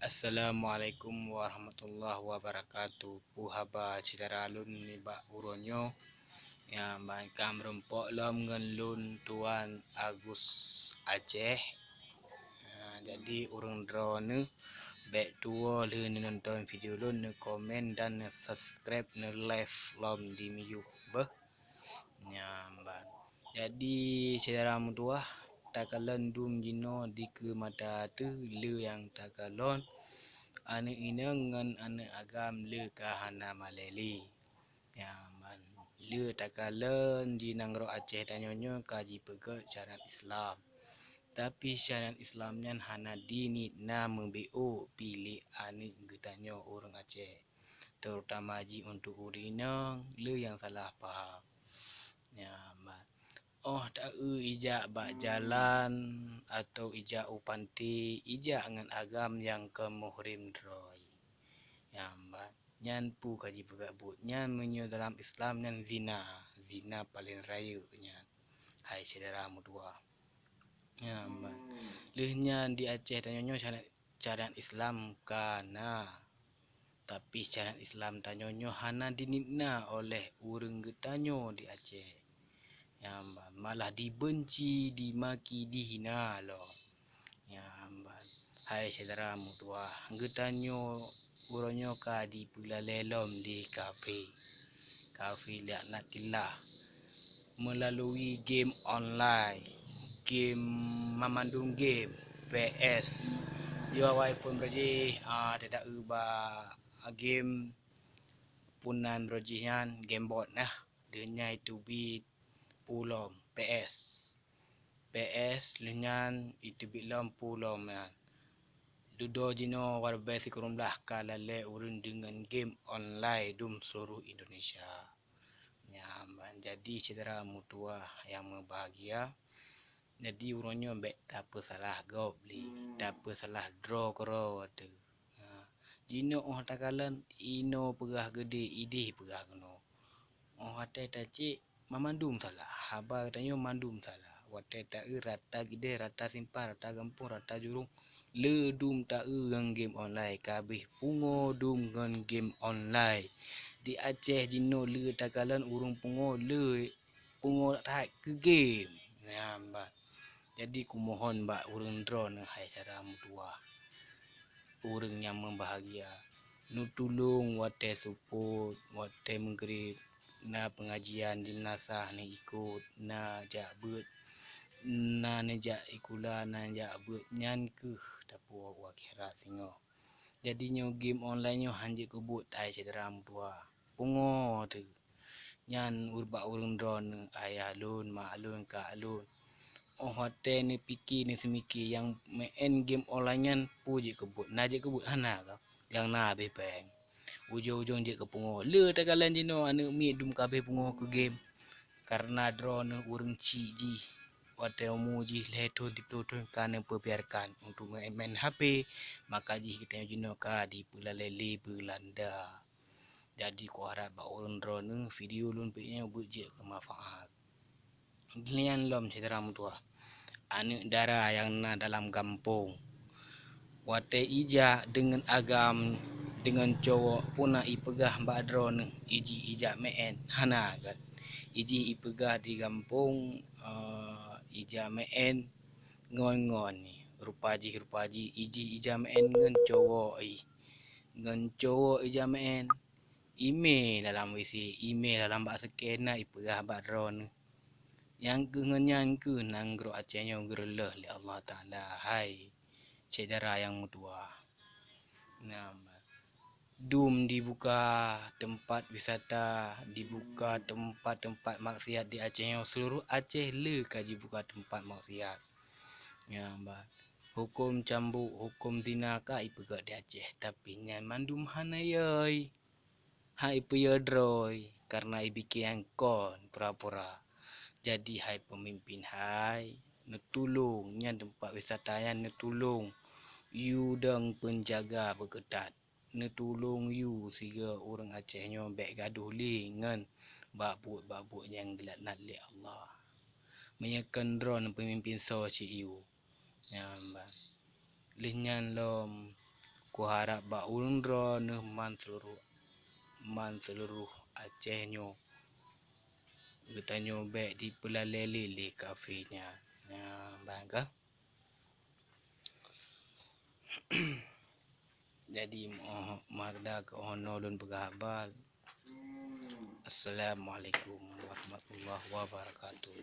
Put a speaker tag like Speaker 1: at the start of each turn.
Speaker 1: Assalamualaikum warahmatullahi wabarakatuh. Puhaba cedera lun ni bak uronyo ya ban kam rempok lom ngen lun Tuan Agus Aceh. Jadi urang dro ne bek tuo le ni nonton video lun ne komen dan ne subscribe ne live lom di miyuk beh. Ya ban. Jadi cedera mutua takalon dum jino di ke mata tu le yang takalon ane ina ngan ane agam le kahana maleli ya man le takalen di nangro Aceh tanyonyo kaji pega syariat Islam tapi syariat Islamnya hana dini na membeo pilih ane getanyo orang Aceh terutama ji untuk urina le yang salah paham ya man oh tak ijak bak jalan atau ijak upanti ijak ngan agam yang ke muhrim droi yambat nyan pu kaji pegabut nyan menyo dalam Islam nyan zina paling raya nyan hai saudara mudua yambat lehnya di Aceh tanyonyo cara Islam kana tapi syariat Islam tanyonyo hana dinitna oleh urang getanyo di Aceh yambat malah dibenci dimaki dihina lo yambat hai saudara mudua getanyo uronyo ka di pulalelom di kafe laknatillah melalui game online game mamandung game PS yo iPhone berji tidak ubah game punan berjian game bot nah dunia itu bit pulom PS lenyan itu bilom pulom ya Dudo jino warbe sikurumlah kalale urun dengan game online dum seluruh Indonesia. Ya, jadi saudara mutua yang berbahagia. Jadi uronyo bek tak salah gobli, tak salah draw kro tu. Jino oh takalan ino pegah gede idih pegah keno. Oh hate taci mamandum salah. Haba tanyo mandum salah. Wate tak rata gede rata simpar rata gampung rata jurung. Le dum ta ngan game online kabeh pungo dum ngan game online di Aceh jino le takalan urung pungo tak ke game ya mbak jadi kumohon mbak urang drone hai cara mutua urang yang membahagia nu tulung wate support wate menggrip na pengajian di nasah ni ikut na jabut na nejak ikula na jak but nyan ke tapu akhirat singo jadinya game online nyo hanje kebut ai cedera mutua pungo tu nyan urba urung drone ayah lun mak lun kak lun oh hotel ni piki ni semiki yang main game online nyan puji kebut na je kebut hana kau yang na be peng ujung-ujung je ke pungo le takalan jino anu mi dum kabeh pungo ke game karena drone urang ciji hotel muji leton dipotong kan biarkan untuk main HP maka ji kita jino ka di pulalele Belanda jadi ku harap bak urang drone video lun punya beje kemanfaat gilian lom saudara mutua anak dara yang na dalam kampung wate ija dengan agam dengan cowok puna ipegah mbak drone ija main hana kan iji ipegah di kampung ija main ngon ni rupaji ija main ngan cowok ija main email dalam WC email dalam bak scan na ipegah bak drone yang kengenyan ke nanggro Acehnya gerleh li Allah Taala hai cedera yang mutua dum dibuka tempat wisata dibuka tempat-tempat maksiat di Aceh seluruh Aceh le kaji buka tempat maksiat ya mbak hukum cambuk hukum zina ka ipegak di Aceh tapi nyan mandum hanayai hai peyadroi karena ibikian kon pura-pura jadi hai pemimpin hai netulung nyan tempat wisata yang netulung you dang penjaga berketat netulung you siga orang Aceh nyo bek gaduh lingan babuk yang gelaknat li Allah menyekan drone pemimpin so ci you ya mbak linyan lom ku harap ba unro ne man seluruh Aceh nyo kita nyobe di pelaleli kafenya ya bangga. Jadi magda ko onolon paghabal. Assalamualaikum warahmatullahi wabarakatuh.